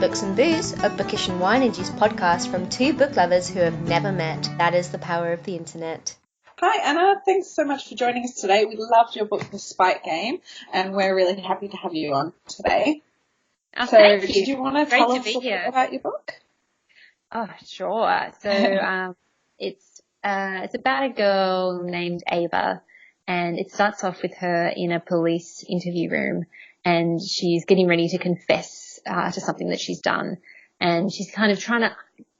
Books and Booze, a bookish and wine-induced podcast from two book lovers who have never met. That is the power of the internet. Hi Anna, thanks so much for joining us today. We loved your book, The Spite Game, and we're really happy to have you on today. Oh, so thank you. Did you want to Great tell to us be a bit here. about your book? Oh, sure. So it's about a girl named Ava, and it starts off with her in a police interview room, and she's getting ready to confess to something that she's done, and she's kind of trying to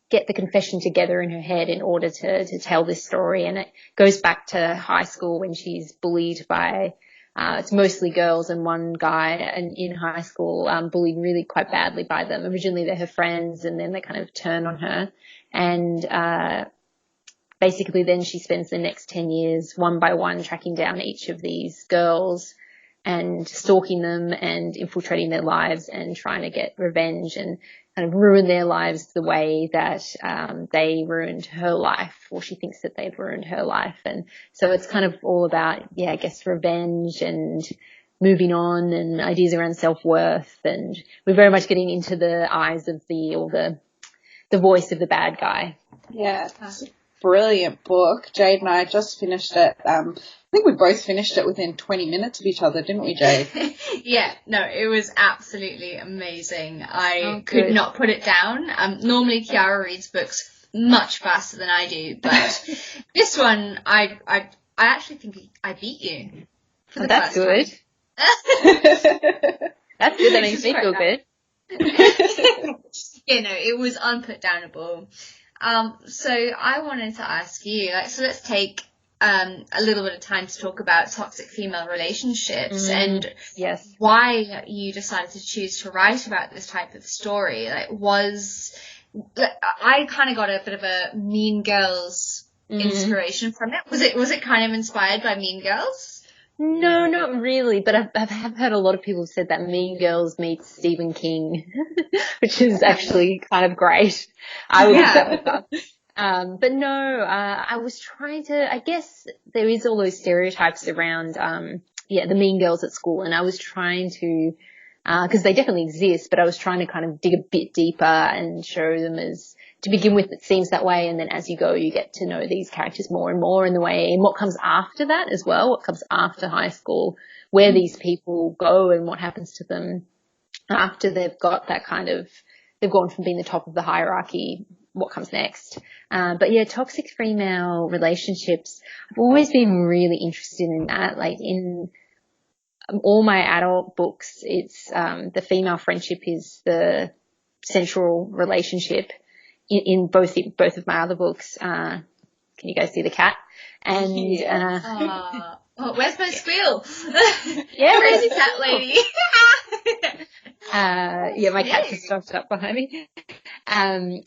get the confession together in her head in order to tell this story. And it goes back to high school when she's bullied by it's mostly girls and one guy in high school bullied really quite badly by them. Originally they're her friends, and then they kind of turn on her, and basically then she spends the next 10 years one by one tracking down each of these girls and stalking them and infiltrating their lives and trying to get revenge and kind of ruin their lives the way that they ruined her life, or she thinks that they've ruined her life. And so it's kind of all about, I guess, revenge and moving on and ideas around self-worth. And we're very much getting into the eyes of the voice of the bad guy. Yeah, it's a brilliant book. Jade and I just finished it. I think we both finished it within 20 minutes of each other, didn't we, Jade? Yeah, no, it was absolutely amazing. I could not put it down. Normally Chiara reads books much faster than I do, but this one, I actually think I beat you. That's good. That's good. That makes me feel good. It was unputdownable. So I wanted to ask you, so let's take a little bit of time to talk about toxic female relationships and why you decided to choose to write about this type of story. I kind of got a bit of a Mean Girls inspiration from it. Was it kind of inspired by Mean Girls? No, not really, but I have heard a lot of people said that Mean Girls meets Stephen King, which is actually kind of great. I would look that one up. But no, I was trying to, I guess there is all those stereotypes around, the mean girls at school, and I was trying to, cause they definitely exist, but I was trying to kind of dig a bit deeper and show them as, to begin with, it seems that way, and then as you go, you get to know these characters more and more in the way, and what comes after that as well, what comes after high school, where these people go and what happens to them after they've got that kind of, they've gone from being the top of the hierarchy, what comes next. But toxic female relationships, I've always been really interested in that. Like in all my adult books, it's the female friendship is the central relationship in both of my other books. Can you guys see the cat? And where's my squeal? Crazy cat lady. My cat just stopped up behind me. I'm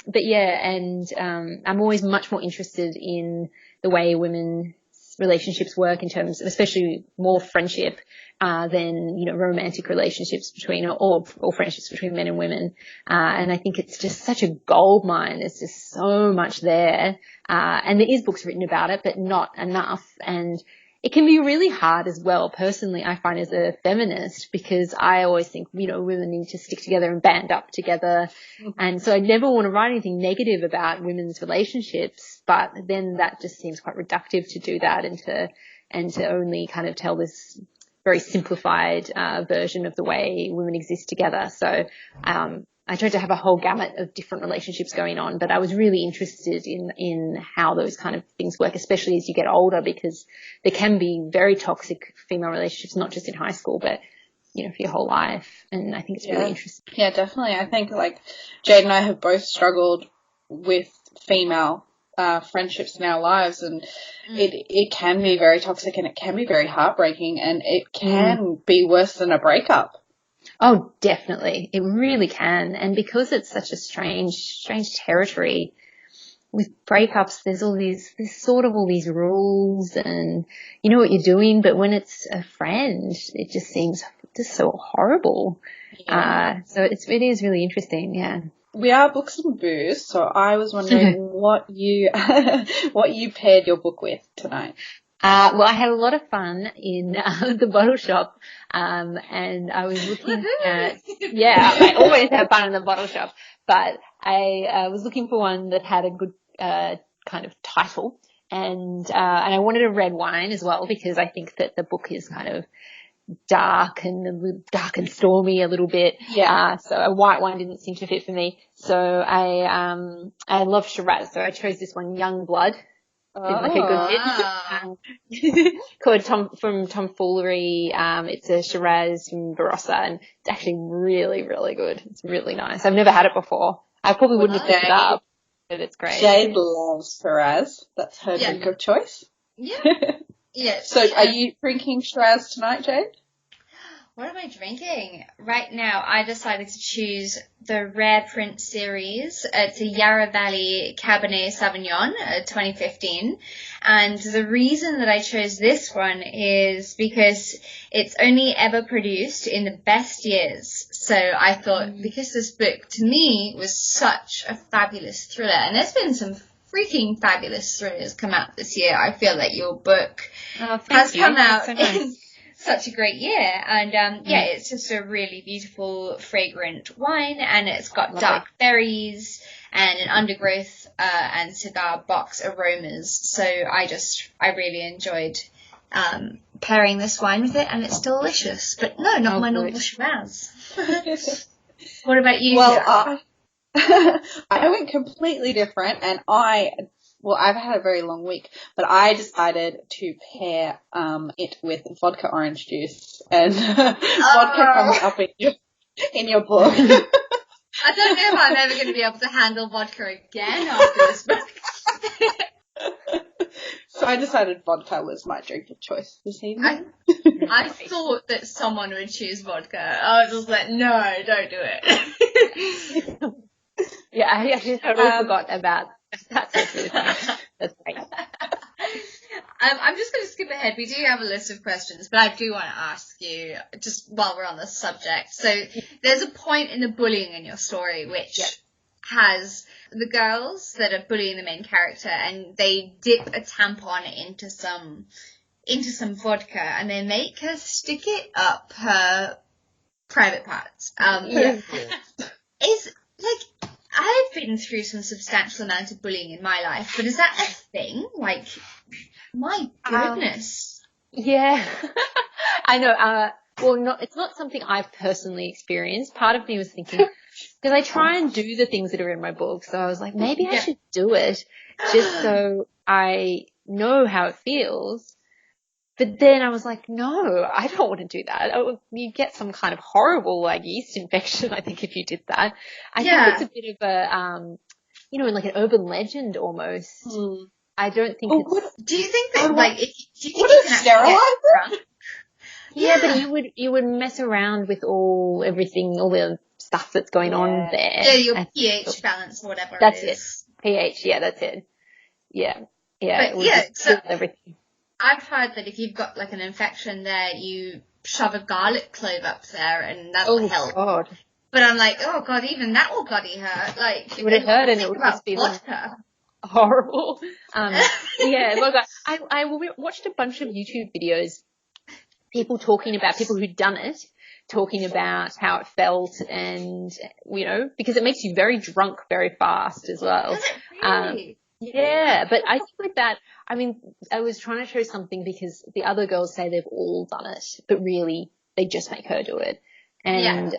always much more interested in the way women's relationships work in terms of, especially more friendship, than, romantic relationships between, or friendships between men and women. And I think it's just such a gold mine. There's just so much there. And there is books written about it, but not enough. And it can be really hard as well, personally, I find, as a feminist, because I always think, women need to stick together and band up together. And so I never want to write anything negative about women's relationships, but then that just seems quite reductive to do that and to only kind of tell this very simplified version of the way women exist together. So I tried to have a whole gamut of different relationships going on, but I was really interested in how those kind of things work, especially as you get older, because there can be very toxic female relationships, not just in high school, but, for your whole life. And I think it's really interesting. Yeah, definitely. I think Jade and I have both struggled with female friendships in our lives, and it can be very toxic, and it can be very heartbreaking, and it can be worse than a breakup. Oh, definitely. It really can. And because it's such a strange territory with breakups, there's all these rules and you know what you're doing, but when it's a friend, it just seems just so horrible. Yeah. So it is really interesting. Yeah. We are Books and Booze, so I was wondering what you paired your book with tonight. Well, I had a lot of fun in the bottle shop, and I was looking at, I always have fun in the bottle shop, but I was looking for one that had a good kind of title, and I wanted a red wine as well, because I think that the book is kind of dark and stormy a little bit. Yeah. So a white wine didn't seem to fit for me. So I love Shiraz, so I chose this one, Young Blood. Seems like a good hit. Called from Tomfoolery. It's a Shiraz from Barossa, and it's actually really, really good. It's really nice. I've never had it before. I probably wouldn't have picked it up, but it's great. Jade loves Shiraz. That's her drink of choice. Yeah. Yeah. So are you drinking Shiraz tonight, Jade? What am I drinking? Right now, I decided to choose the Rare Print series. It's a Yarra Valley Cabernet Sauvignon, 2015. And the reason that I chose this one is because it's only ever produced in the best years. So I thought, because this book, to me, was such a fabulous thriller, and there's been some freaking fabulous thrillers come out this year. I feel like your book has come out in such a great year, and it's just a really beautiful, fragrant wine, and it's got dark berries and an undergrowth and cigar box aromas. So I really enjoyed pairing this wine with it, and it's delicious. But no, not my normal Shiraz. What about you? Well, I went completely different, and I've had a very long week, but I decided to pair it with vodka orange juice, and vodka comes up in your book. I don't know if I'm ever going to be able to handle vodka again after this book. So I decided vodka was my drink of choice this evening. I thought that someone would choose vodka. I was just like, no, don't do it. Yeah, I actually totally forgot about that. That's really funny. That's great. I'm just going to skip ahead. We do have a list of questions, but I do want to ask you, just while we're on the subject. So there's a point in the bullying in your story which has the girls that are bullying the main character, and they dip a tampon into some vodka, and they make her stick it up her private parts. Is like, I've been through some substantial amount of bullying in my life, but is that a thing? Like, my goodness. Yeah. I know. Well, it's not something I've personally experienced. Part of me was thinking, because I try and do the things that are in my book, so I was like, maybe I should do it just so I know how it feels. But then I was like, no, I don't want to do that. You get some kind of horrible, like, yeast infection, I think, if you did that. I think it's a bit of a, like an urban legend almost. I don't think do you think that, like, do you think would you it can sterilize actually get drunk? Yeah, but you would mess around with all the stuff that's going on there. Yeah, your pH balance or whatever that's it is. pH, yeah, that's it. Yeah. But just kill everything. I've heard that if you've got, like, an infection there, you shove a garlic clove up there and that'll help. God. But I'm like, oh God, even that will bloody hurt. Like, it would have hurt, and it would just be vodka. Horrible. Look, I watched a bunch of YouTube videos, people who'd done it, talking about how it felt, and, because it makes you very drunk very fast as well. Does it really? But I think with that, I mean, I was trying to show something because the other girls say they've all done it, but really they just make her do it. And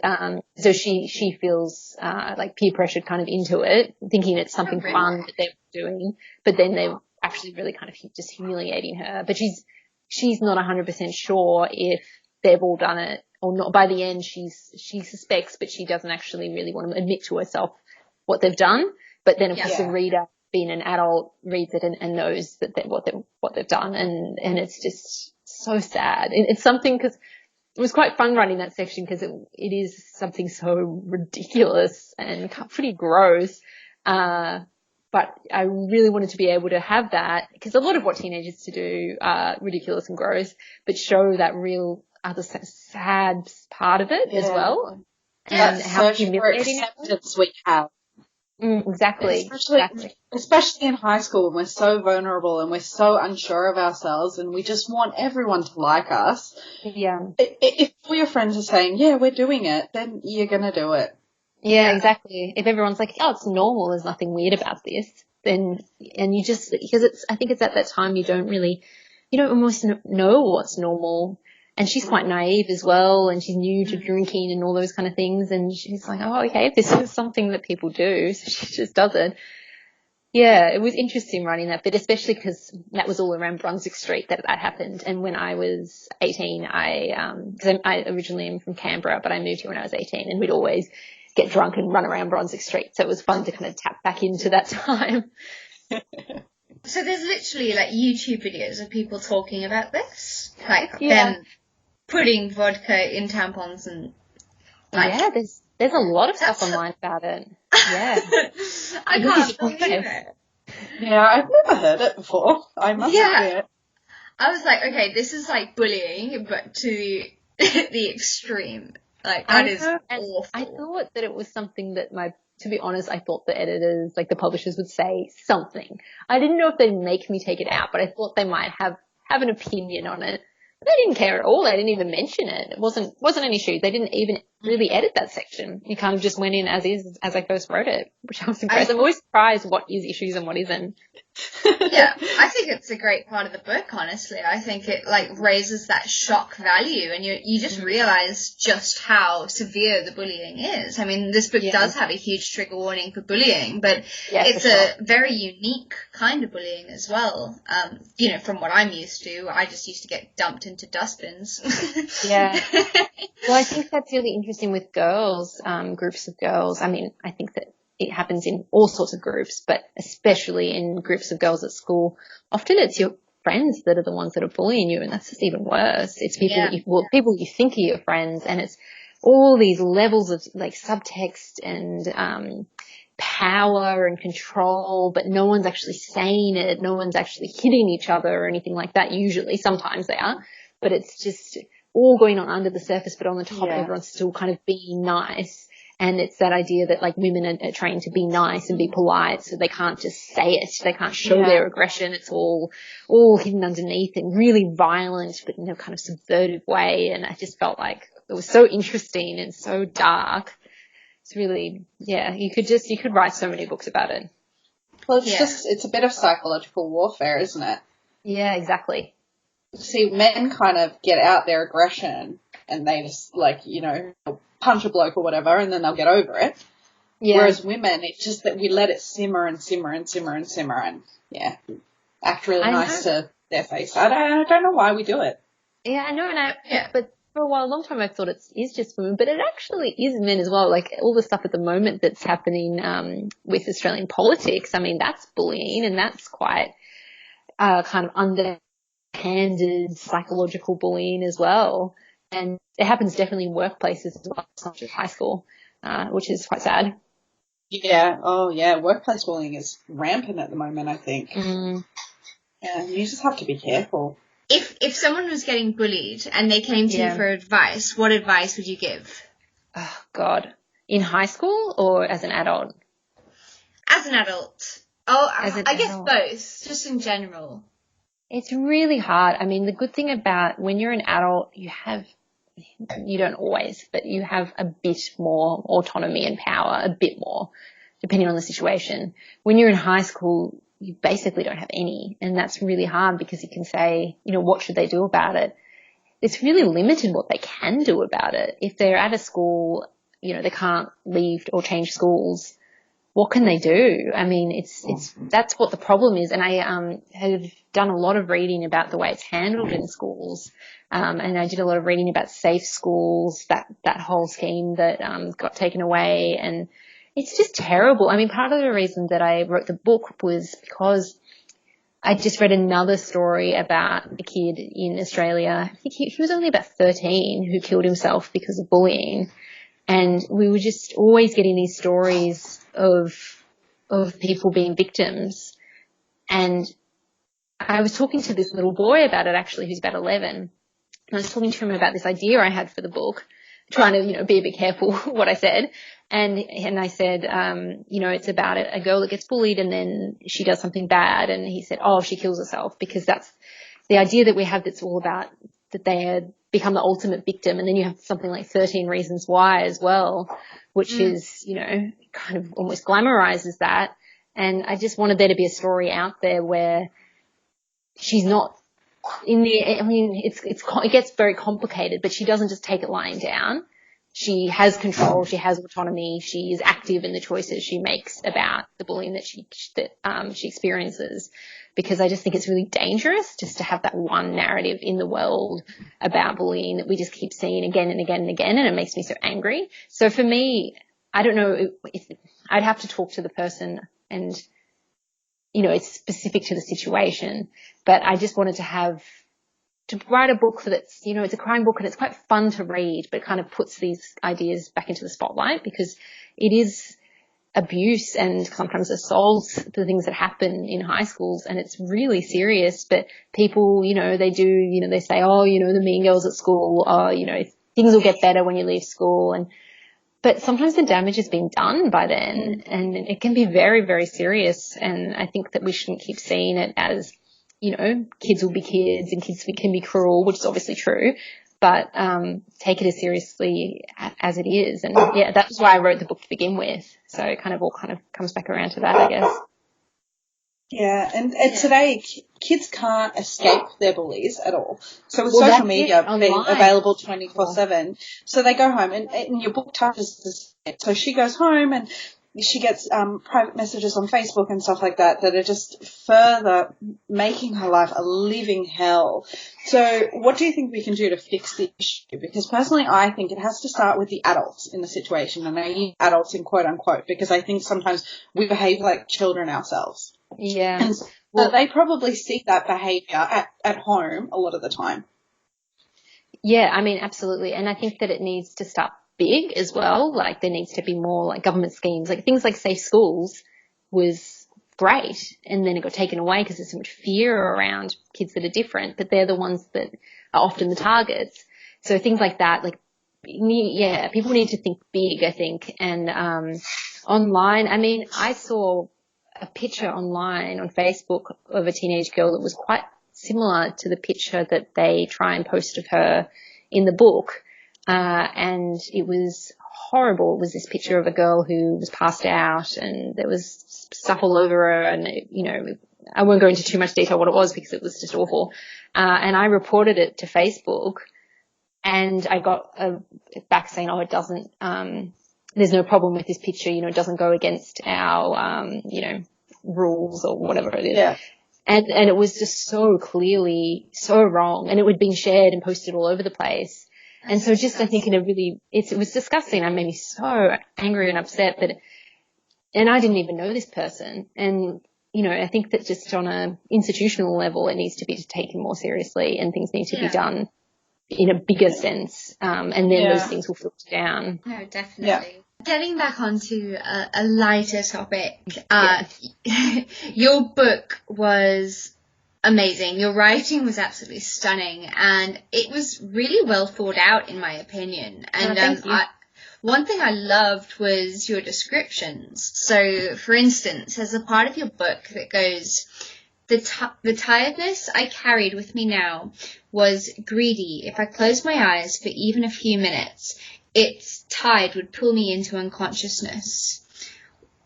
so she feels like peer pressured kind of into it, thinking it's something fun that they're doing, but then they're actually really kind of just humiliating her. But she's not 100% sure if they've all done it or not. By the end, she suspects, but she doesn't actually really want to admit to herself what they've done. But then, of course, the reader, being an adult, reads it and knows that what they've done, and it's just so sad. It's something, because it was quite fun writing that section, because it is something so ridiculous and pretty gross. But I really wanted to be able to have that, because a lot of what teenagers do are ridiculous and gross, but show that real other sad part of it as well. And how humiliating acceptance we have. Exactly. Especially in high school when we're so vulnerable and we're so unsure of ourselves and we just want everyone to like us. Yeah. If all your friends are saying, yeah, we're doing it, then you're going to do it. Yeah, exactly. If everyone's like, oh, it's normal, there's nothing weird about this, then, and you just, because I think it's at that time you don't almost know what's normal. And she's quite naive as well, and she's new to drinking and all those kind of things, and she's like, oh, okay, this is something that people do, so she just does it. Yeah, it was interesting writing that bit, especially because that was all around Brunswick Street that happened. And when I was 18, because I originally am from Canberra, but I moved here when I was 18, and we'd always get drunk and run around Brunswick Street, so it was fun to kind of tap back into that time. So there's literally like YouTube videos of people talking about this, like them putting vodka in tampons and like there's a lot of stuff online about it. Yeah, I can't believe it. Yeah, I've never heard it before. I must admit. I was like, okay, this is like bullying, but to the extreme. Like that is awful. I thought that it was something that to be honest, I thought the editors, like the publishers, would say something. I didn't know if they'd make me take it out, but I thought they might have an opinion on it. They didn't care at all. They didn't even mention it. It wasn't an issue. They didn't even really edit that section. You kind of just went in as is, as I first wrote it, which I was impressed. I'm always surprised what is issues and what isn't. Yeah, I think it's a great part of the book, honestly. I think it like raises that shock value, and you just realize just how severe the bullying is. I mean, this book does have a huge trigger warning for bullying, but it's a very unique kind of bullying as well. From what I'm used to, I just used to get dumped into dustbins. Yeah. Well, I think that's really interesting with girls, groups of girls. I mean, I think that it happens in all sorts of groups, but especially in groups of girls at school. Often it's your friends that are the ones that are bullying you, and that's just even worse. It's people people you think are your friends, and it's all these levels of like subtext and power and control, but no one's actually saying it. No one's actually hitting each other or anything like that. Usually, sometimes they are, but it's just all going on under the surface, but on the top, everyone's still kind of being nice. And it's that idea that like women are trained to be nice and be polite, so they can't just say it. They can't show their aggression. It's all hidden underneath and really violent, but in a kind of subversive way. And I just felt like it was so interesting and so dark. It's really, you could write so many books about it. Well, it's a bit of psychological warfare, isn't it? Yeah, exactly. See, men kind of get out their aggression and they just punch a bloke or whatever, and then they'll get over it. Yeah. Whereas women, it's just that we let it simmer and simmer and simmer and simmer and, act really nice to their face. I don't know why we do it. Yeah, I know, but for a long time I thought it is just women, but it actually is men as well. Like all the stuff at the moment that's happening with Australian politics, I mean, that's bullying, and that's quite kind of underhanded psychological bullying as well. And it happens definitely in workplaces as well, it's not just high school, which is quite sad. Yeah. Oh, yeah. Workplace bullying is rampant at the moment, I think. Mm. Yeah, you just have to be careful. If someone was getting bullied and they came to you for advice, what advice would you give? Oh, God. In high school or as an adult? As an adult. Oh, I guess both, just in general. It's really hard. I mean, the good thing about when you're an adult, you don't always, but you have a bit more autonomy and power, a bit more, depending on the situation. When you're in high school, you basically don't have any, and that's really hard because you can say, what should they do about it? It's really limited what they can do about it. If they're at a school, they can't leave or change schools. What can they do? I mean, that's what the problem is. And I have done a lot of reading about the way it's handled in schools. And I did a lot of reading about safe schools, that whole scheme that got taken away. And it's just terrible. I mean, part of the reason that I wrote the book was because I just read another story about a kid in Australia. I think he was only about 13 who killed himself because of bullying. And we were just always getting these stories of people being victims. And I was talking to this little boy about it, actually, who's about 11. And I was talking to him about this idea I had for the book. trying to, be a bit careful what I said. And I said, it's about a girl that gets bullied and then she does something bad. And he said, she kills herself, because that's the idea that we have, that's all about that they become the ultimate victim. And then you have something like 13 Reasons Why as well, which is, kind of almost glamorizes that. And I just wanted there to be a story out there where she's not it gets very complicated, but she doesn't just take it lying down. She has control, she has autonomy, she is active in the choices she makes about the bullying that she experiences, because I just think it's really dangerous just to have that one narrative in the world about bullying that we just keep seeing again and again and again, and it makes me so angry. So for me, I don't know if I'd have to talk to the person, and it's specific to the situation, but I just wanted to write a book that's, it's a crime book and it's quite fun to read, but it kind of puts these ideas back into the spotlight, because it is abuse and sometimes assault, the things that happen in high schools, and it's really serious. But people, they say, the mean girls at school, things will get better when you leave school. But sometimes the damage has been done by then, and it can be very, very serious. And I think that we shouldn't keep seeing it as, kids will be kids and kids can be cruel, which is obviously true, but take it as seriously as it is. And yeah, that's why I wrote the book to begin with. So it all comes back around to that, I guess. Yeah, and today kids can't escape their bullies at all. So with social media being available 24/7, so they go home, and your book touches this. So she goes home and she gets private messages on Facebook and stuff like that are just further making her life a living hell. So what do you think we can do to fix the issue? Because personally, I think it has to start with the adults in the situation, and I use adults in quote unquote because I think sometimes we behave like children ourselves. Yeah. And so they probably see that behaviour at home a lot of the time. Yeah, I mean, absolutely. And I think that it needs to start big as well. Like there needs to be more like government schemes, like things like Safe Schools was great, and then it got taken away because there's so much fear around kids that are different, but they're the ones that are often the targets. So things like that, like, yeah, people need to think big, I think. And online, I mean, I saw a picture online on Facebook of a teenage girl that was quite similar to the picture that they try and post of her in the book. And it was horrible. It was this picture of a girl who was passed out, and there was stuff all over her, and, I won't go into too much detail what it was because it was just awful. And I reported it to Facebook, and I got back saying, it doesn't, there's no problem with this picture, it doesn't go against our, rules or whatever it is. Yeah. And it was just so clearly so wrong, and it had been shared and posted all over the place. And so just, I think it was disgusting. It made me so angry and upset and I didn't even know this person. And, I think that just on a institutional level, it needs to be taken more seriously, and things need to be done in a bigger sense. And then those things will filter down. No, definitely. Yeah. Getting back onto a lighter topic, your book was amazing. Your writing was absolutely stunning, and it was really well thought out, in my opinion. And one thing I loved was your descriptions. So, for instance, there's a part of your book that goes, the tiredness I carried with me now was greedy. If I closed my eyes for even a few minutes, its tide would pull me into unconsciousness.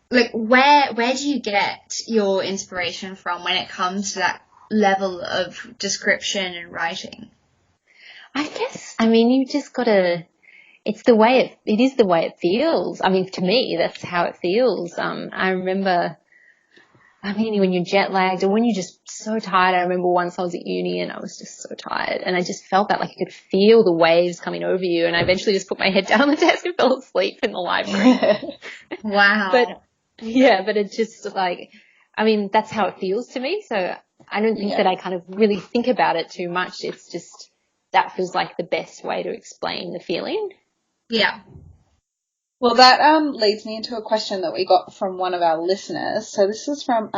Like, where do you get your inspiration from when it comes to that level of description and writing? I guess, you just gotta, it is the way it feels. To me, that's how it feels. I remember, when you're jet lagged or when you're just so tired. I remember once I was at uni and I was just so tired, and I just felt that, like, I could feel the waves coming over you, and I eventually just put my head down on the desk and fell asleep in the library. Wow. But it's just like, that's how it feels to me. So I don't think that I kind of really think about it too much. It's just, that feels like the best way to explain the feeling. Yeah. Well, that leads me into a question that we got from one of our listeners. So this is from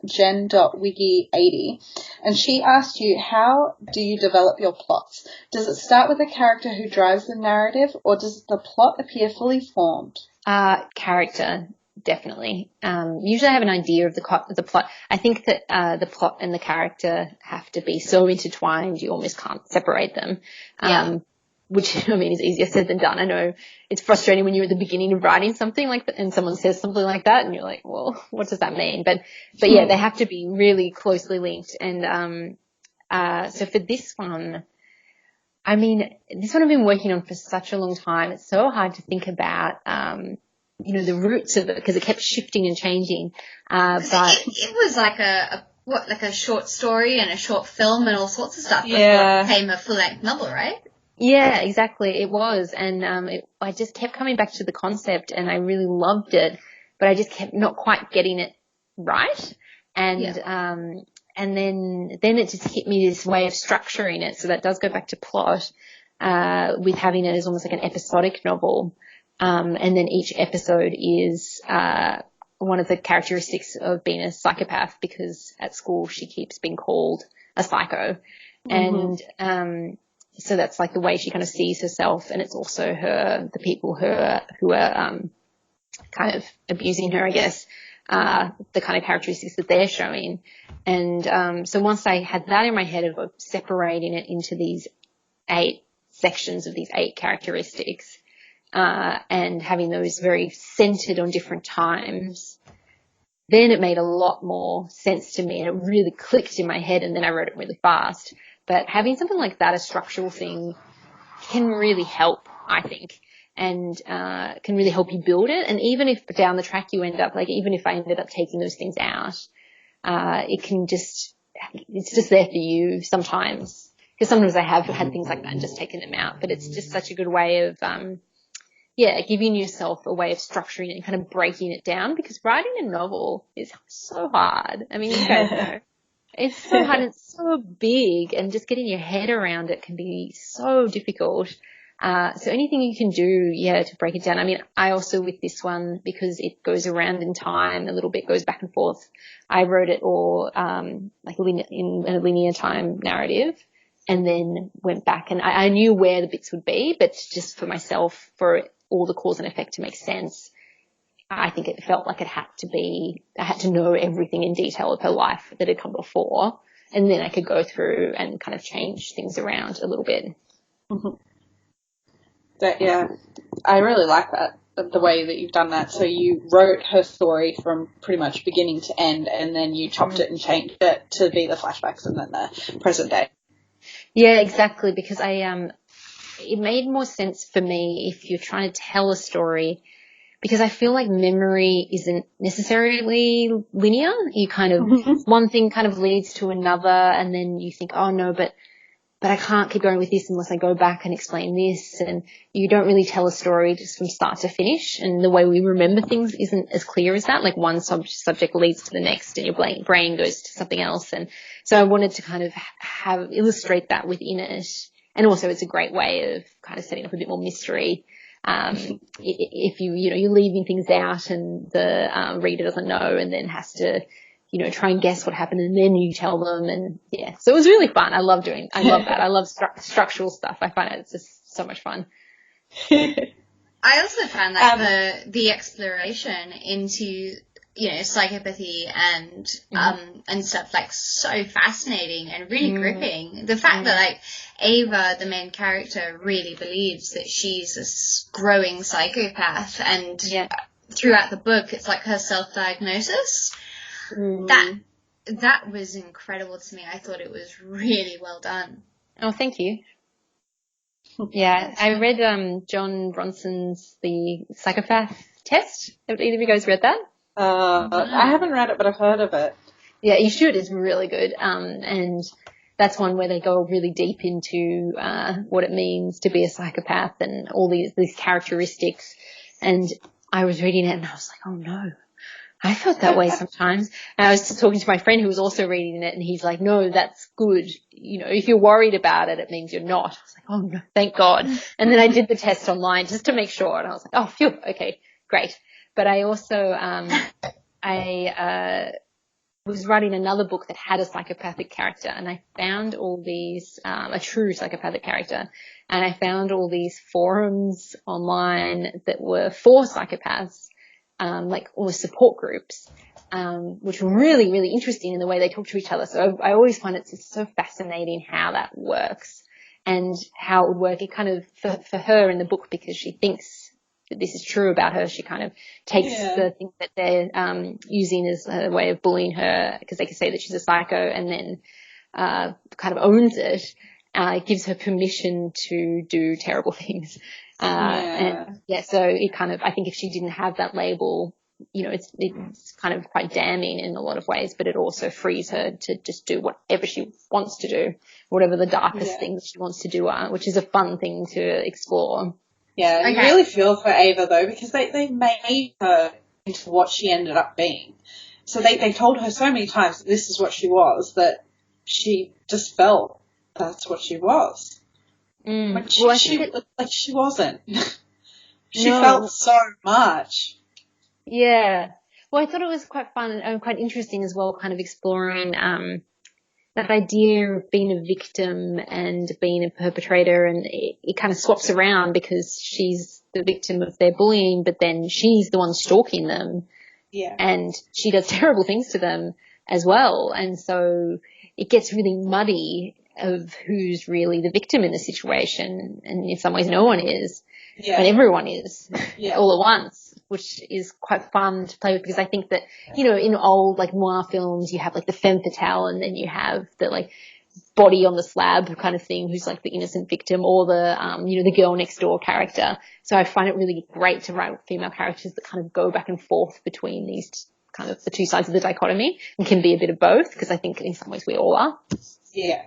jen.wiggy80, and she asked you, how do you develop your plots? Does it start with a character who drives the narrative, or does the plot appear fully formed? Character, definitely. Usually I have an idea of the plot. I think that the plot and the character have to be so intertwined you almost can't separate them. Which, I mean, is easier said than done. I know it's frustrating when you're at the beginning of writing something like that and someone says something like that and you're like, well, what does that mean? But yeah, they have to be really closely linked. And so for this one, I mean, this one I've been working on for such a long time. It's so hard to think about, the roots of it because it kept shifting and changing. But it was like like a short story and a short film and all sorts of stuff before it became a full-length novel, right? Yeah, exactly. It was. And I just kept coming back to the concept and I really loved it, but I just kept not quite getting it right. And then it just hit me this way of structuring it. So that does go back to plot, with having it as almost like an episodic novel. And then each episode is one of the characteristics of being a psychopath, because at school she keeps being called a psycho. And so that's like the way she kind of sees herself, and it's also the people who are kind of abusing her, I guess, the kind of characteristics that they're showing. And so once I had that in my head of separating it into these 8 sections of these 8 characteristics, and having those very centered on different times, then it made a lot more sense to me and it really clicked in my head, and then I wrote it really fast. But having something like that, a structural thing, can really help, I think, and can really help you build it. And even if down the track you end up, like even if I ended up taking those things out, it's just there for you sometimes. Because sometimes I have had things like that and just taken them out. But it's just such a good way of, giving yourself a way of structuring it and kind of breaking it down, because writing a novel is so hard. I mean, you guys know. It's so hard, it's so big, and just getting your head around it can be so difficult. So anything you can do, to break it down. I mean, I also, with this one, because it goes around in time, a little bit goes back and forth, I wrote it all in a linear time narrative, and then went back, and I knew where the bits would be, but just for myself, for all the cause and effect to make sense, I think it felt like I had to know everything in detail of her life that had come before, and then I could go through and kind of change things around a little bit. I really like that, the way that you've done that. So you wrote her story from pretty much beginning to end, and then you chopped it and changed it to be the flashbacks and then the present day. Yeah, exactly, because it made more sense for me if you're trying to tell a story, because I feel like memory isn't necessarily linear. You kind of, one thing kind of leads to another, and then you think, oh no, but I can't keep going with this unless I go back and explain this. And you don't really tell a story just from start to finish. And the way we remember things isn't as clear as that. Like one subject leads to the next and your brain goes to something else. And so I wanted to kind of illustrate that within it. And also it's a great way of kind of setting up a bit more mystery. If you're leaving things out and the reader doesn't know and then has to, try and guess what happened, and then you tell them. And so it was really fun. I love that. I love structural stuff. I find it's just so much fun. I also found that the exploration into, psychopathy and stuff, like, so fascinating and really gripping. The fact that, like, Ava, the main character, really believes that she's a growing psychopath, and throughout the book it's like her self-diagnosis. That was incredible to me. I thought it was really well done. Oh, thank you. Yeah, I read John Bronson's The Psychopath Test. Have either of you guys read that? I haven't read it, but I've heard of it. Yeah, you should. It's really good. And that's one where they go really deep into what it means to be a psychopath and all these characteristics. And I was reading it and I was like, oh no, I felt that way sometimes. And I was talking to my friend who was also reading it, and he's like, no, that's good. You know, if you're worried about it, it means you're not. I was like, oh, no, thank God. And then I did the test online just to make sure, and I was like, oh, phew, okay, great. But I also, I was writing another book that had a psychopathic character, and I found all these, a true psychopathic character, and I found all these forums online that were for psychopaths, like all the support groups, which were really, really interesting in the way they talk to each other. So I always find it just so fascinating how that works and how it would work. It kind of, for her in the book, because she thinks that this is true about her, she kind of takes the thing that they're using as a way of bullying her, because they can say that she's a psycho, and then kind of owns it. It gives her permission to do terrible things. And so it kind of, I think if she didn't have that label, you know, it's kind of quite damning in a lot of ways, but it also frees her to just do whatever she wants to do, whatever the darkest things she wants to do are, which is a fun thing to explore. Yeah, you really feel for Ava though, because they made her into what she ended up being. So they told her so many times that this is what she was, that she just felt that's what she was. But she looked like she wasn't. She felt so much. Yeah. Well, I thought it was quite fun and quite interesting as well, kind of exploring that idea of being a victim and being a perpetrator, and it kind of swaps around because she's the victim of their bullying, but then she's the one stalking them. Yeah. And she does terrible things to them as well. And so it gets really muddy of who's really the victim in the situation. And in some ways no one is, but everyone is all at once, which is quite fun to play with, because I think that, you know, in old like noir films you have like the femme fatale, and then you have the like body on the slab kind of thing who's like the innocent victim, or the you know, the girl next door character. So I find it really great to write female characters that kind of go back and forth between these kind of the two sides of the dichotomy, and can be a bit of both, because I think in some ways we all are. Yeah.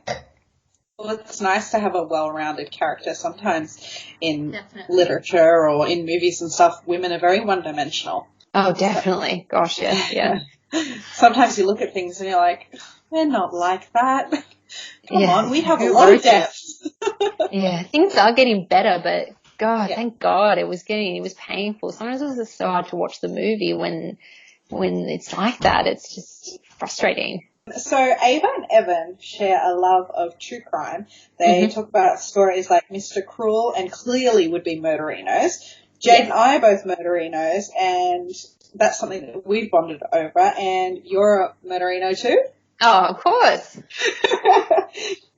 Well, it's nice to have a well-rounded character. Sometimes in literature or in movies and stuff, women are very one-dimensional. Oh, definitely. Gosh, yeah. Sometimes you look at things and you're like, we're not like that. Come on, we have a lot of depth. Yeah, things are getting better, but God, thank God it was painful. Sometimes it was just so hard to watch the movie when it's like that. It's just frustrating. So Ava and Evan share a love of true crime. They talk about stories like Mr. Cruel and Clearly Would Be Murderinos. Jade and I are both murderinos, and that's something that we've bonded over. And you're a murderino too? Oh, of course.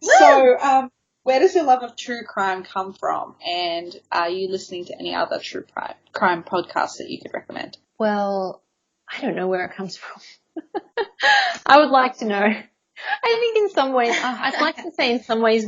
So where does your love of true crime come from? And are you listening to any other true crime podcasts that you could recommend? Well, I don't know where it comes from. I would like to know. I think in some ways, I'd like to say in some ways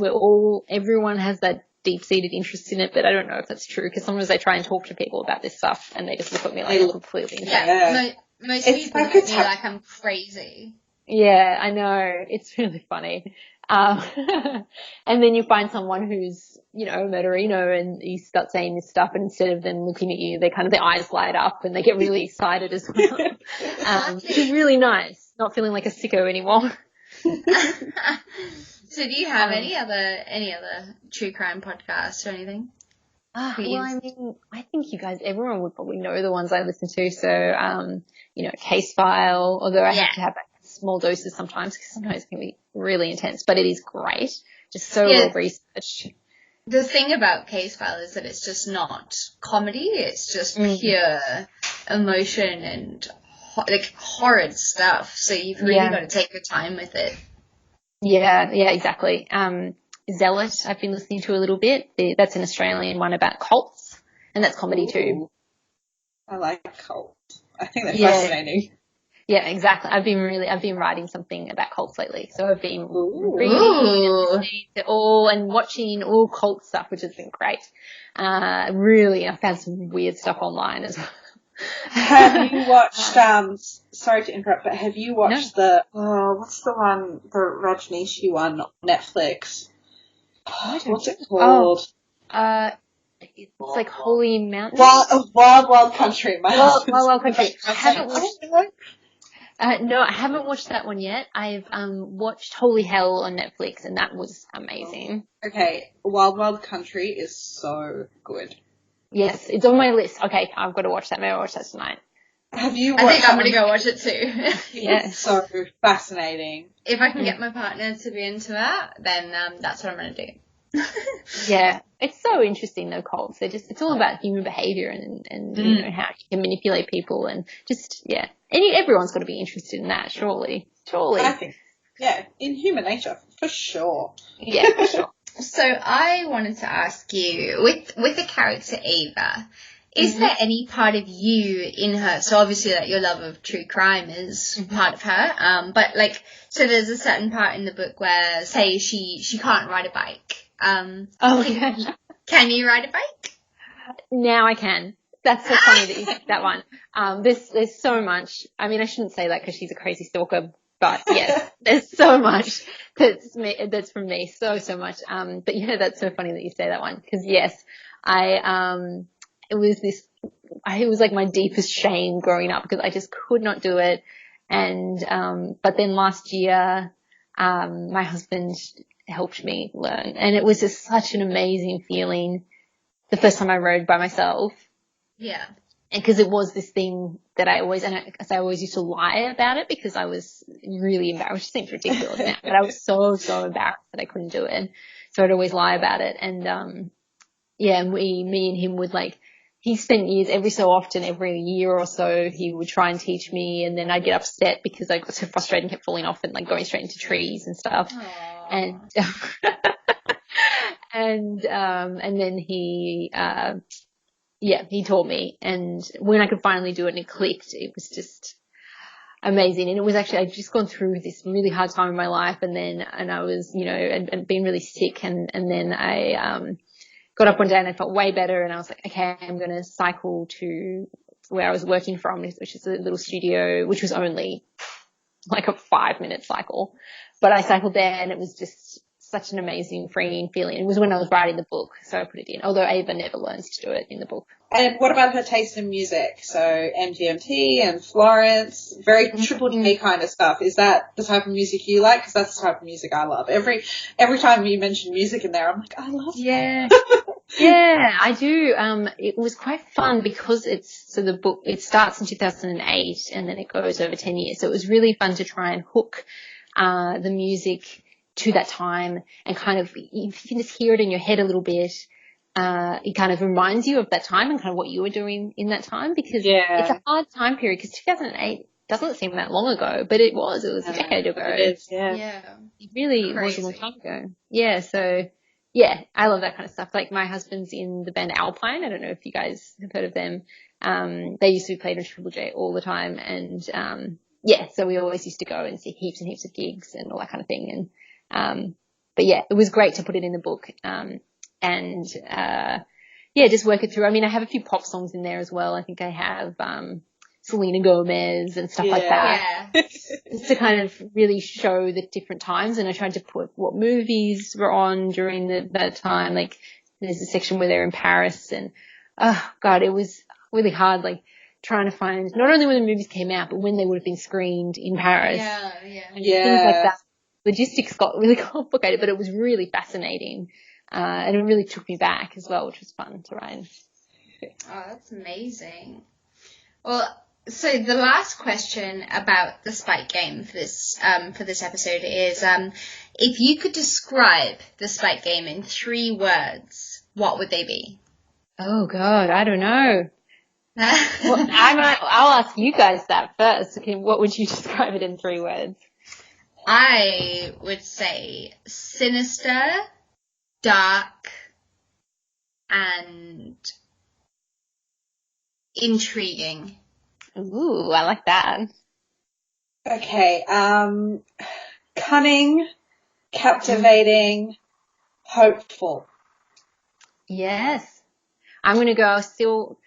everyone has that deep-seated interest in it, but I don't know if that's true, because sometimes I try and talk to people about this stuff and they just look at me like I'm completely insane. Yeah, most people look at me like I'm crazy. Yeah, I know. It's really funny. And then you find someone who's, you know, a murderino, and you start saying this stuff, and instead of them looking at you, their eyes light up and they get really excited as well. Which is really nice, not feeling like a sicko anymore. So do you have any other true crime podcasts or anything? Well, I mean, I think everyone would probably know the ones I listen to. So, you know, Case File, although I have to have small doses sometimes, because sometimes it can be really intense, but it is great. Just so well researched. The thing about Case File is that it's just not comedy. It's just pure emotion and like horrid stuff. So you've really got to take your time with it. Yeah, exactly. Zealot, I've been listening to a little bit. That's an Australian one about cults, and that's comedy too. I like cults. I think they're fascinating. Yeah, exactly. I've been writing something about cults lately, so I've been reading and listening to and watching all cult stuff, which has been great. Really, I found some weird stuff online as well. Have you watched, sorry to interrupt, but have you watched what's the one, the Rajneeshi one on Netflix? What's it called? It's like Holy Mountain. Wild Country. Wild Country. I haven't watched. No, I haven't watched that one yet. I've watched Holy Hell on Netflix, and that was amazing. Okay, Wild Country is so good. Yes, it's on my list. Okay, I've got to watch that. Maybe I'll watch that tonight. Have you watched? I think I'm going to go watch it too. Yeah. It's so fascinating. If I can get my partner to be into it, then that's what I'm going to do. Yeah, it's so interesting though, cults. It's all about human behavior and you know, how you can manipulate people and just, yeah. And everyone's got to be interested in that, surely. I think, yeah, in human nature, for sure. Yeah, for sure. So I wanted to ask you, with the character Ava, is there any part of you in her? So obviously, like, your love of true crime is part of her. But like, so there's a certain part in the book where, say, she can't ride a bike. Can you ride a bike? Now I can. That's so funny that you picked that one. There's so much. I mean, I shouldn't say that because she's a crazy stalker, but yes, there's so much that's from me. So much. But yeah, that's so funny that you say that one because yes, it was like my deepest shame growing up because I just could not do it. And, but then last year, my husband helped me learn and it was just such an amazing feeling the first time I rode by myself. Yeah. And because it was this thing that I always used to lie about it because I was really embarrassed. It seems ridiculous now, but I was so embarrassed that I couldn't do it. So I'd always lie about it. And, yeah, me and him would like, he spent years every so often, every year or so, he would try and teach me and then I'd get upset because I got so frustrated and kept falling off and like going straight into trees and stuff. Aww. And, and then he taught me and when I could finally do it and it clicked, it was just amazing. And it was actually, I'd just gone through this really hard time in my life and I was, you know, and been really sick and then I, got up one day and I felt way better and I was like, okay, I'm going to cycle to where I was working from, which is a little studio, which was only like a 5-minute cycle. But I cycled there and it was just such an amazing, freeing feeling. It was when I was writing the book, so I put it in, although Ava never learns to do it in the book. And what about her taste in music? So MGMT and Florence, very Triple J kind of stuff. Is that the type of music you like? Because that's the type of music I love. Every time you mention music in there, I'm like, I love that. Yeah, I do. It was quite fun because the book, it starts in 2008 and then it goes over 10 years. So it was really fun to try and hook, the music to that time and kind of, you can just hear it in your head a little bit. It kind of reminds you of that time and kind of what you were doing in that time because it's a hard time period because 2008 doesn't seem that long ago, but it was a decade ago. It is, yeah. It really was a long time ago. Yeah, so yeah, I love that kind of stuff. Like my husband's in the band Alpine. I don't know if you guys have heard of them. They used to be played on Triple J all the time and, so we always used to go and see heaps and heaps of gigs and all that kind of thing. And, but yeah, it was great to put it in the book. Just work it through. I mean, I have a few pop songs in there as well. I think I have, Selena Gomez and stuff like that. Yeah. Just to kind of really show the different times. And I tried to put what movies were on during that time. Like there's a section where they're in Paris and, oh God, it was really hard. Like trying to find not only when the movies came out, but when they would have been screened in Paris. And things like that. Logistics got really complicated, but it was really fascinating. And it really took me back as well, which was fun to write. Oh, that's amazing. Well, so the last question about the Spike game for this episode is, if you could describe the Spike game in 3 words, what would they be? Oh God, I don't know. Well, I'll ask you guys that first. Okay, what would you describe it in 3 words? I would say sinister, dark, and intriguing. Ooh, I like that. Okay, cunning, captivating, hopeful. Yes. I'm going to go still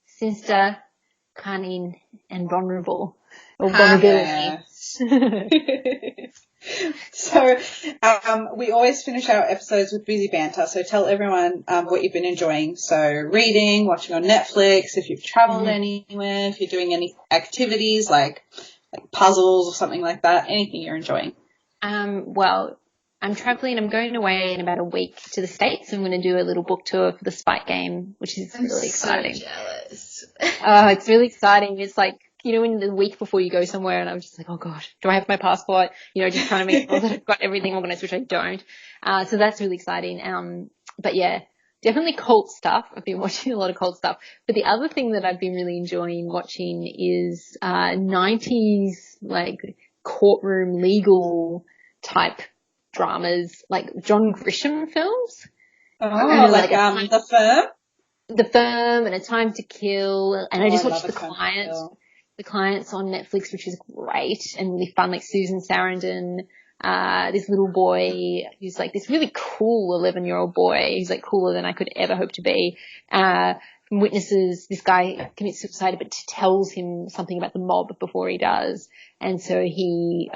sinister, cunning, and vulnerable. Or vulnerability. Yeah. So we always finish our episodes with busy banter. So tell everyone what you've been enjoying. So reading, watching on Netflix, if you've traveled anywhere, if you're doing any activities like puzzles or something like that, anything you're enjoying. Well, I'm traveling. I'm going away in about a week to the States. I'm going to do a little book tour for the Spike game, which is really exciting. I'm so jealous. It's really exciting. It's like, in the week before you go somewhere, and I'm just like, oh gosh, do I have my passport? Just trying to make sure that I've got everything organized, which I don't. So that's really exciting. But yeah, definitely cult stuff. I've been watching a lot of cult stuff. But the other thing that I've been really enjoying watching is 90s like courtroom legal type dramas, like John Grisham films. Oh, like The Firm? The Firm and A Time to Kill. And I just watched The Clients on Netflix, which is great and really fun, like Susan Sarandon, this little boy who's like this really cool 11-year-old boy. He's like cooler than I could ever hope to be. Witnesses, this guy commits suicide but tells him something about the mob before he does. And so he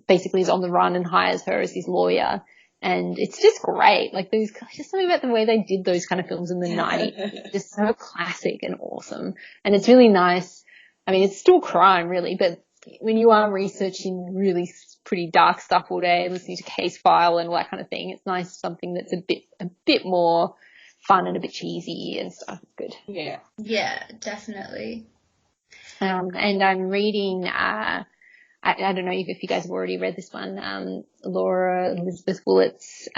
basically is on the run and hires her as his lawyer. And it's just great. Like just something about the way they did those kind of films in the 90s. It's just so classic and awesome. And it's really nice. I mean, it's still crime really, but when you are researching really pretty dark stuff all day, listening to Case File and all that kind of thing, it's nice something that's a bit more fun and a bit cheesy and stuff. It's good. Yeah. Yeah, definitely. And I'm reading, I don't know if you guys have already read this one, Laura Elizabeth Woolett's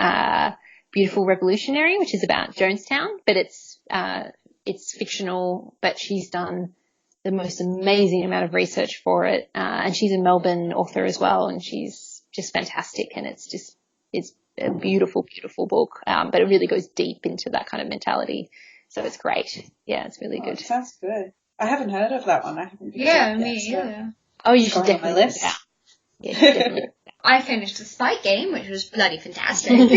Beautiful Revolutionary, which is about Jonestown, but it's fictional, but she's done the most amazing amount of research for it. And she's a Melbourne author as well, and she's just fantastic. And it's a beautiful, beautiful book. But it really goes deep into that kind of mentality. So it's great. Yeah, it's really good. It sounds good. I haven't heard of that one. I haven't. Yeah, me either. Oh, you should definitely list. Yeah, definitely. I finished the Spike game, which was bloody fantastic. And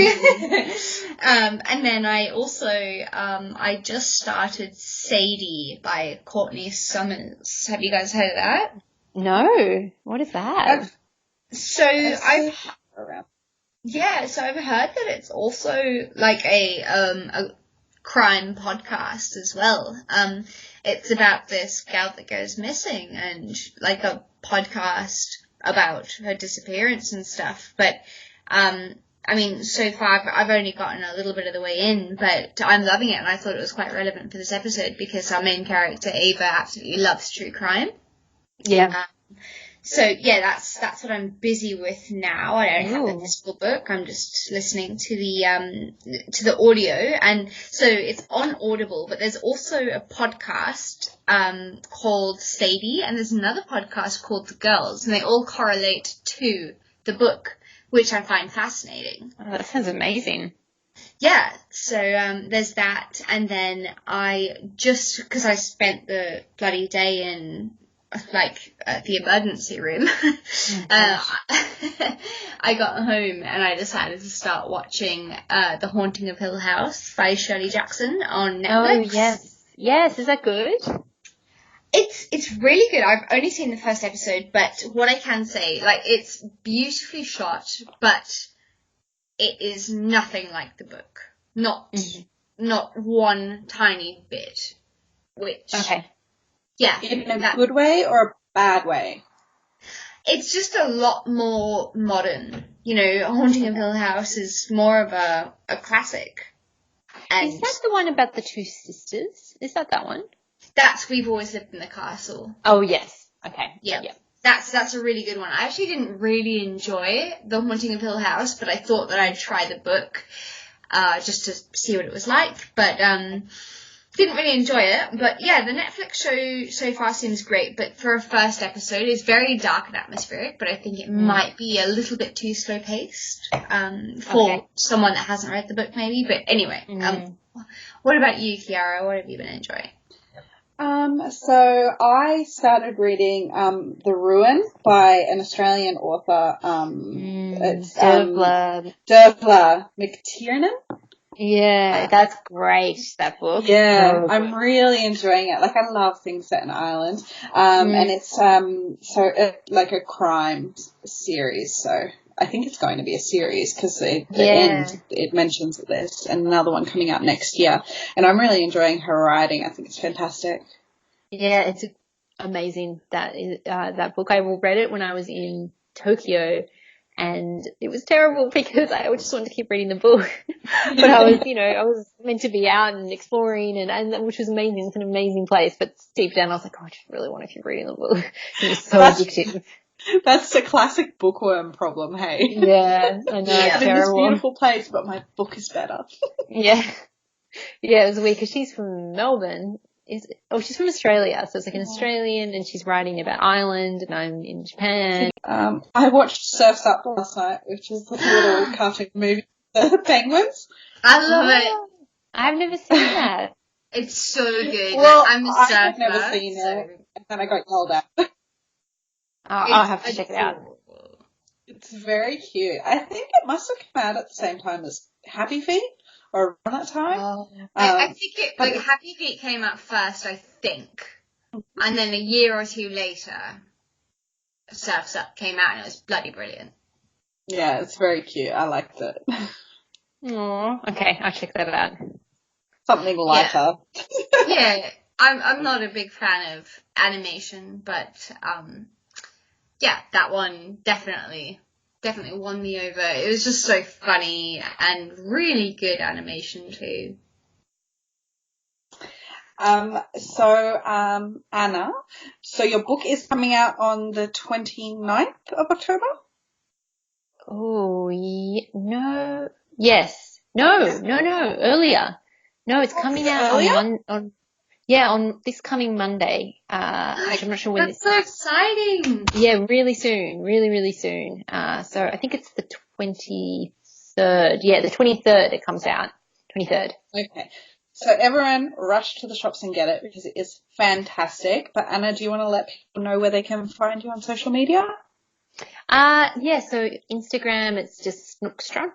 then I also, I just started Sadie by Courtney Summers. Have you guys heard of that? No. What is that? I've heard that it's also like a crime podcast as well. It's about this gal that goes missing and like a podcast about her disappearance and stuff. But, I mean, so far I've only gotten a little bit of the way in, but I'm loving it, and I thought it was quite relevant for this episode because our main character, Ava, absolutely loves true crime. Yeah. So yeah, that's what I'm busy with now. I don't have the physical book. I'm just listening to the audio, and so it's on Audible. But there's also a podcast called Sadie, and there's another podcast called The Girls, and they all correlate to the book, which I find fascinating. Oh, that sounds amazing. Yeah, so there's that, and then because I spent the bloody day in the emergency room, I got home and I decided to start watching The Haunting of Hill House by Shirley Jackson on Netflix. Oh, yes, is that good? It's really good. I've only seen the first episode, but what I can say, it's beautifully shot, but it is nothing like the book. Not one tiny bit. Okay. Yeah. In a good way or a bad way? It's just a lot more modern. Haunting of Hill House is more of a classic. And is that the one about the two sisters? Is that one? That's We've Always Lived in the Castle. Oh, yes. Okay. Yeah. That's a really good one. I actually didn't really enjoy The Haunting of Hill House, but I thought that I'd try the book just to see what it was like. But didn't really enjoy it. But yeah, the Netflix show so far seems great. But for a first episode, it's very dark and atmospheric. But I think it might be a little bit too slow paced for someone that hasn't read the book, maybe. But anyway, what about you, Chiara? What have you been enjoying? So I started reading The Ruin by an Australian author. It's Dervla McTiernan. Yeah, that's great, that book. Yeah, I'm really enjoying it. Like, I love things set in Ireland. And it's like a crime series, so I think it's going to be a series because the end, it mentions this, and another one coming out next year. And I'm really enjoying her writing. I think it's fantastic. Yeah, it's amazing, that book. I read it when I was in Tokyo, and it was terrible because I just wanted to keep reading the book. But I was meant to be out and exploring, and which was amazing. It's an amazing place. But deep down, I was like, oh, I just really want to keep reading the book. It was so addictive. That's the classic bookworm problem, hey? Yeah, I know. Yeah. It's I'm in this terrible. beautiful place, but my book is better. Yeah. Yeah, it was weird because she's from Melbourne. She's from Australia, so it's like an Australian, and she's writing about Ireland, and I'm in Japan. I watched Surf's Up last night, which is like a little cartoon movie, the penguins. I love it. I've never seen that. It's so good. Well, I'm a surfer. I've never seen it, and then I got yelled at. I'll have to check it out. It's very cute. I think it must have come out at the same time as Happy Feet, or around that time. I think Happy Feet came out first, I think. And then a year or two later, Surf's Up came out, and it was bloody brilliant. Yeah, it's very cute. I liked it. Oh, okay, I'll check that out. Something lighter. Yeah, I'm not a big fan of animation, but that one definitely won me over. It was just so funny and really good animation too. Anna, so your book is coming out on the 29th of October? Oh, no. Yes. No, earlier. No, it's coming out on this coming Monday. Which I'm not sure when That's so exciting. Yeah, really soon. Really, really soon. So I think it's the 23rd. Yeah, the 23rd it comes out. 23rd. Okay. So everyone rush to the shops and get it because it is fantastic. But Anna, do you want to let people know where they can find you on social media? Yeah, so Instagram, it's just Snoekstra.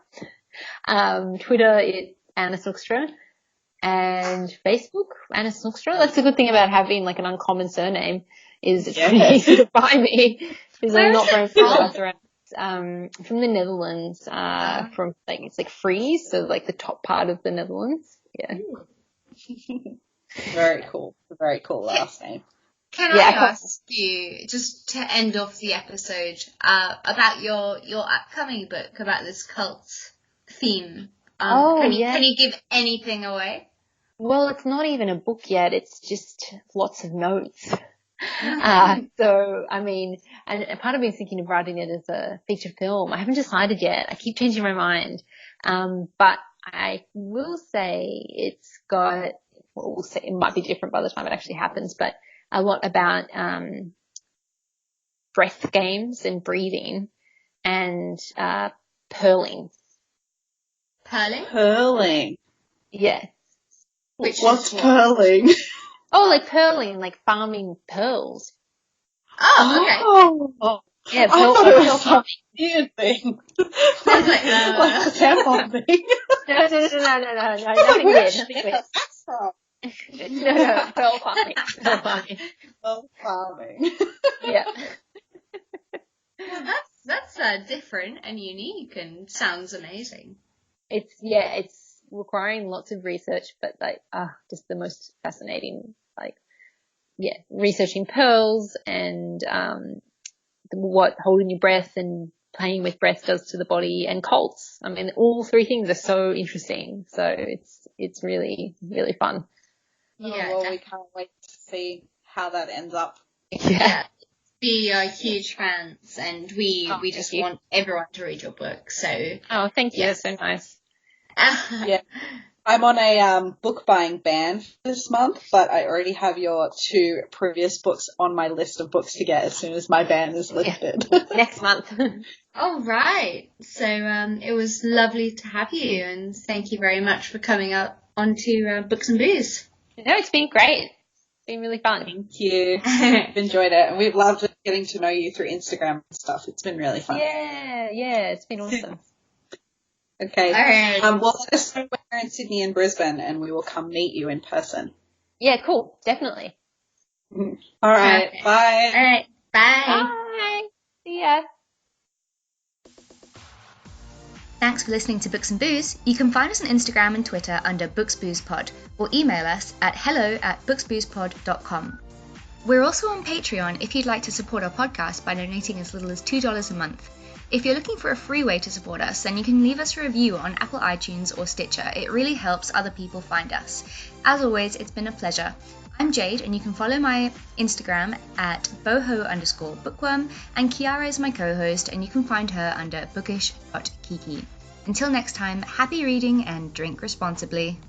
Twitter, it's Anna Snoekstra. And Facebook, Anna Snoekstra. That's a good thing about having like an uncommon surname, is it's pretty easy to find me because I'm not very familiar. From the Netherlands, from like, it's like Fries, so like the top part of the Netherlands. Yeah. Very cool. Very cool last name. Can I ask you, just to end off the episode, about your upcoming book, about this cult theme? Can you give anything away? Well, it's not even a book yet. It's just lots of notes. So, I mean, and part of me is thinking of writing it as a feature film. I haven't decided yet. I keep changing my mind. But I will say it might be different by the time it actually happens, but a lot about breath games and breathing and purling. Purling? Yeah. What's purling? Oh, like purling, like farming pearls. Oh, okay. Oh. Yeah, I thought it was some weird thing. like a tampon thing. No, nothing weird. No, pearl farming. Pearl farming. Yeah. Well, that's different and unique and sounds amazing. It's requiring lots of research, but like, just the most fascinating, researching pearls and, what holding your breath and playing with breath does to the body, and cults. I mean, all three things are so interesting. So it's really, really fun. Yeah. Well, we can't wait to see how that ends up. Yeah. We are huge fans, and we just want everyone to read your book. So. Oh, thank you. That's so nice. Yeah. I'm on a book buying ban this month, but I already have your 2 previous books on my list of books to get as soon as my ban is lifted. Next month. All right. So it was lovely to have you, and thank you very much for coming up onto Books and Booze. No, it's been great. It's been really fun. Thank you. We've enjoyed it, and we've loved getting to know you through Instagram and stuff. It's been really fun. Yeah, it's been awesome. Okay. All right. Well, let us know when you're in Sydney and Brisbane, and we will come meet you in person. Yeah, cool. Definitely. All right. Okay. Bye. All right. Bye. Bye. See ya. Thanks for listening to Books and Booze. You can find us on Instagram and Twitter under BooksBoozePod or email us at hello@booksboozepod.com. We're also on Patreon if you'd like to support our podcast by donating as little as $2 a month. If you're looking for a free way to support us, then you can leave us a review on Apple iTunes or Stitcher. It really helps other people find us. As always, it's been a pleasure. I'm Jade, and you can follow my Instagram at boho_bookworm, and Chiara is my co-host, and you can find her under bookish.kiki. Until next time, happy reading and drink responsibly.